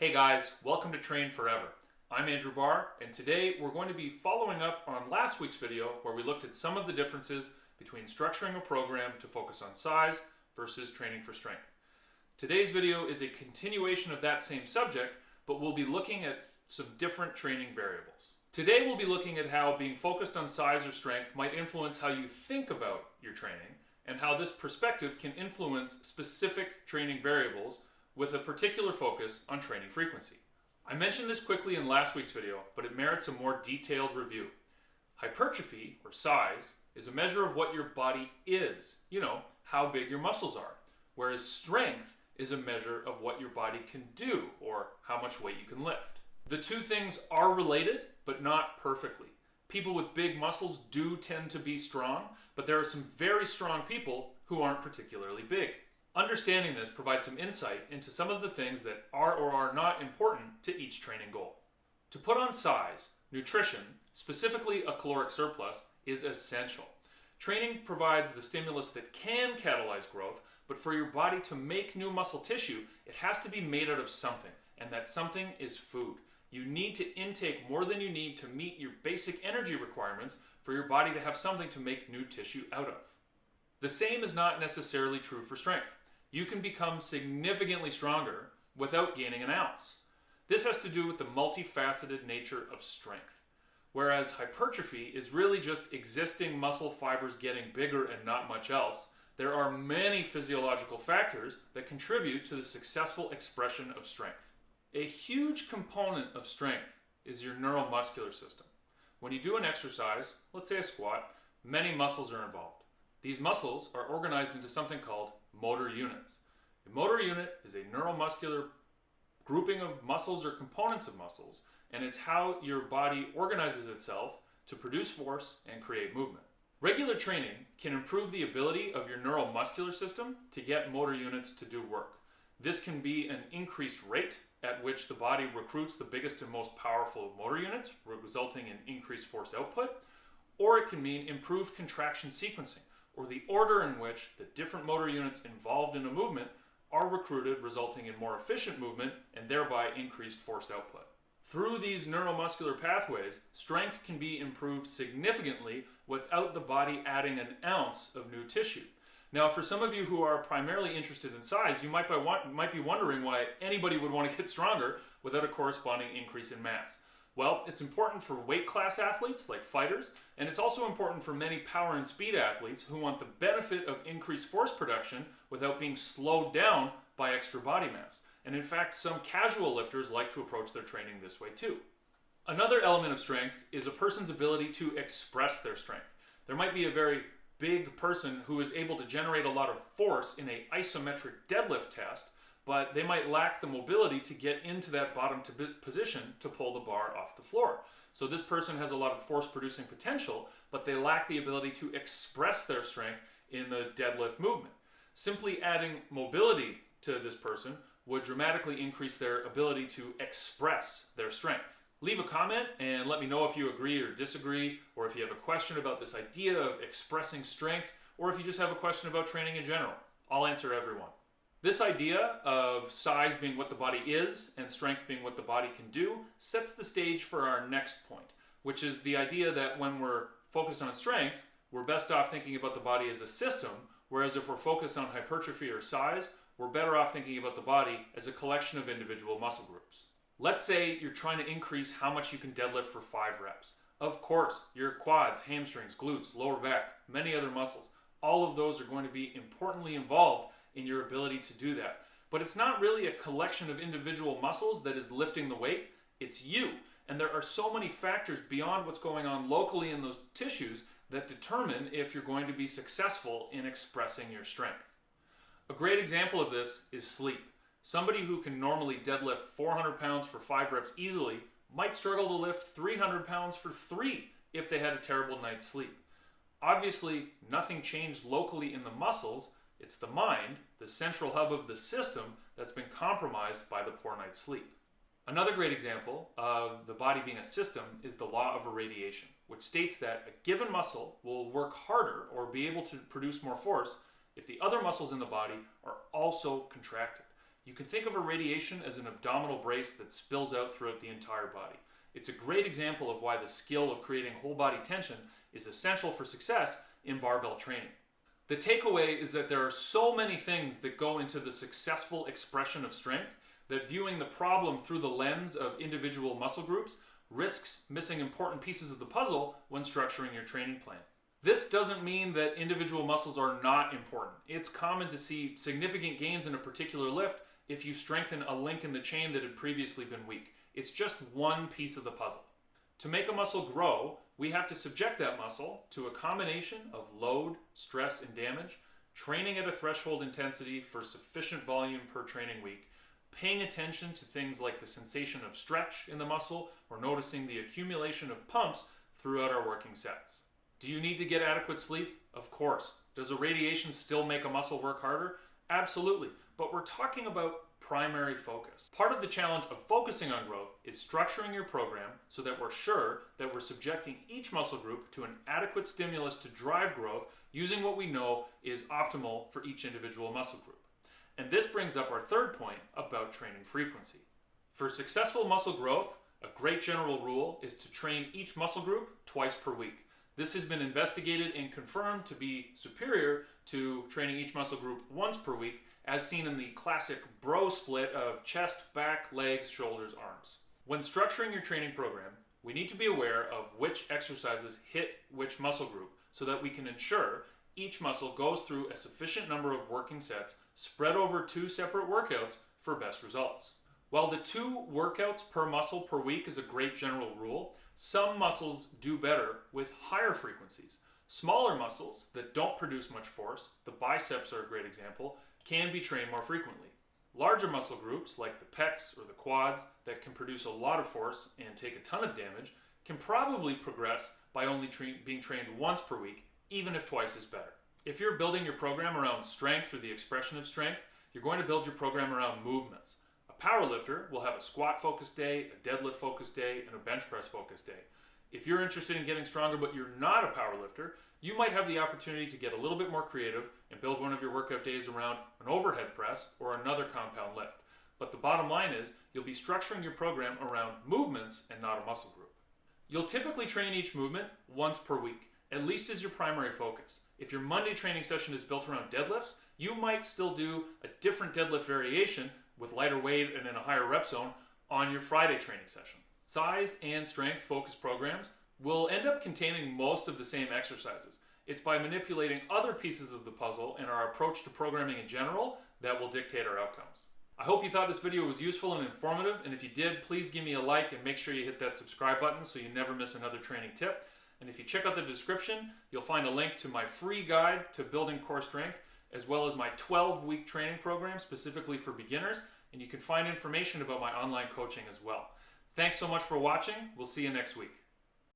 Hey guys, welcome to Train Forever. I'm Andrew Barr, and today we're going to be following up on last week's video where we looked at some of the differences between structuring a program to focus on size versus training for strength. Today's video is a continuation of that same subject, but we'll be looking at some different training variables. Today we'll be looking at how being focused on size or strength might influence how you think about your training, and how this perspective can influence specific training variables with a particular focus on training frequency. I mentioned this quickly in last week's video, but it merits a more detailed review. Hypertrophy, or size, is a measure of what your body is, how big your muscles are, whereas strength is a measure of what your body can do, or how much weight you can lift. The two things are related, but not perfectly. People with big muscles do tend to be strong, but there are some very strong people who aren't particularly big. Understanding this provides some insight into some of the things that are or are not important to each training goal. To put on size, nutrition, specifically a caloric surplus, is essential. Training provides the stimulus that can catalyze growth, but for your body to make new muscle tissue, it has to be made out of something, and that something is food. You need to intake more than you need to meet your basic energy requirements for your body to have something to make new tissue out of. The same is not necessarily true for strength. You can become significantly stronger without gaining an ounce. This has to do with the multifaceted nature of strength. Whereas hypertrophy is really just existing muscle fibers getting bigger and not much else, there are many physiological factors that contribute to the successful expression of strength. A huge component of strength is your neuromuscular system. When you do an exercise, let's say a squat, many muscles are involved. These muscles are organized into something called motor units. A motor unit is a neuromuscular grouping of muscles or components of muscles, and it's how your body organizes itself to produce force and create movement. Regular training can improve the ability of your neuromuscular system to get motor units to do work. This can be an increased rate at which the body recruits the biggest and most powerful motor units, resulting in increased force output, or it can mean improved contraction sequencing, or the order in which the different motor units involved in a movement are recruited, resulting in more efficient movement and thereby increased force output. Through these neuromuscular pathways, strength can be improved significantly without the body adding an ounce of new tissue. Now, for some of you who are primarily interested in size, you might be wondering why anybody would want to get stronger without a corresponding increase in mass. Well, it's important for weight class athletes like fighters, and it's also important for many power and speed athletes who want the benefit of increased force production without being slowed down by extra body mass. And in fact, some casual lifters like to approach their training this way too. Another element of strength is a person's ability to express their strength. There might be a very big person who is able to generate a lot of force in an isometric deadlift test, but they might lack the mobility to get into that bottom position to pull the bar off the floor. So this person has a lot of force producing potential, but they lack the ability to express their strength in the deadlift movement. Simply adding mobility to this person would dramatically increase their ability to express their strength. Leave a comment and let me know if you agree or disagree, or if you have a question about this idea of expressing strength, or if you just have a question about training in general. I'll answer everyone. This idea of size being what the body is and strength being what the body can do sets the stage for our next point, which is the idea that when we're focused on strength, we're best off thinking about the body as a system, whereas if we're focused on hypertrophy or size, we're better off thinking about the body as a collection of individual muscle groups. Let's say you're trying to increase how much you can deadlift for 5 reps. Of course, your quads, hamstrings, glutes, lower back, many other muscles, all of those are going to be importantly involved in your ability to do that. But it's not really a collection of individual muscles that is lifting the weight, it's you. And there are so many factors beyond what's going on locally in those tissues that determine if you're going to be successful in expressing your strength. A great example of this is sleep. Somebody who can normally deadlift 400 pounds for 5 reps easily might struggle to lift 300 pounds for 3 if they had a terrible night's sleep. Obviously, nothing changed locally in the muscles. It's the mind, the central hub of the system, that's been compromised by the poor night's sleep. Another great example of the body being a system is the law of irradiation, which states that a given muscle will work harder or be able to produce more force if the other muscles in the body are also contracted. You can think of irradiation as an abdominal brace that spills out throughout the entire body. It's a great example of why the skill of creating whole body tension is essential for success in barbell training. The takeaway is that there are so many things that go into the successful expression of strength that viewing the problem through the lens of individual muscle groups risks missing important pieces of the puzzle when structuring your training plan. This doesn't mean that individual muscles are not important. It's common to see significant gains in a particular lift if you strengthen a link in the chain that had previously been weak. It's just one piece of the puzzle. To make a muscle grow, we have to subject that muscle to a combination of load, stress, and damage, training at a threshold intensity for sufficient volume per training week, paying attention to things like the sensation of stretch in the muscle or noticing the accumulation of pumps throughout our working sets. Do you need to get adequate sleep? Of course. Does irradiation still make a muscle work harder? Absolutely. But we're talking about primary focus. Part of the challenge of focusing on growth is structuring your program so that we're sure that we're subjecting each muscle group to an adequate stimulus to drive growth using what we know is optimal for each individual muscle group. And this brings up our third point about training frequency. For successful muscle growth, a great general rule is to train each muscle group twice per week. This has been investigated and confirmed to be superior to training each muscle group once per week, as seen in the classic bro split of chest, back, legs, shoulders, arms. When structuring your training program, we need to be aware of which exercises hit which muscle group so that we can ensure each muscle goes through a sufficient number of working sets spread over 2 separate workouts for best results. While the 2 workouts per muscle per week is a great general rule, some muscles do better with higher frequencies. Smaller muscles that don't produce much force, the biceps are a great example, can be trained more frequently. Larger muscle groups like the pecs or the quads that can produce a lot of force and take a ton of damage can probably progress by only being trained once per week, even if twice is better. If you're building your program around strength or the expression of strength, you're going to build your program around movements. A powerlifter will have a squat focused day, a deadlift focused day, and a bench press focused day. If you're interested in getting stronger but you're not a powerlifter, you might have the opportunity to get a little bit more creative and build one of your workout days around an overhead press or another compound lift. But the bottom line is you'll be structuring your program around movements and not a muscle group. You'll typically train each movement once per week, at least as your primary focus. If your Monday training session is built around deadlifts, you might still do a different deadlift variation with lighter weight and in a higher rep zone on your Friday training session. Size and strength focused programs will end up containing most of the same exercises. It's by manipulating other pieces of the puzzle and our approach to programming in general that will dictate our outcomes. I hope you thought this video was useful and informative, and if you did, please give me a like and make sure you hit that subscribe button so you never miss another training tip. And if you check out the description, you'll find a link to my free guide to building core strength, as well as my 12-week training program specifically for beginners, and you can find information about my online coaching as well. Thanks so much for watching. We'll see you next week.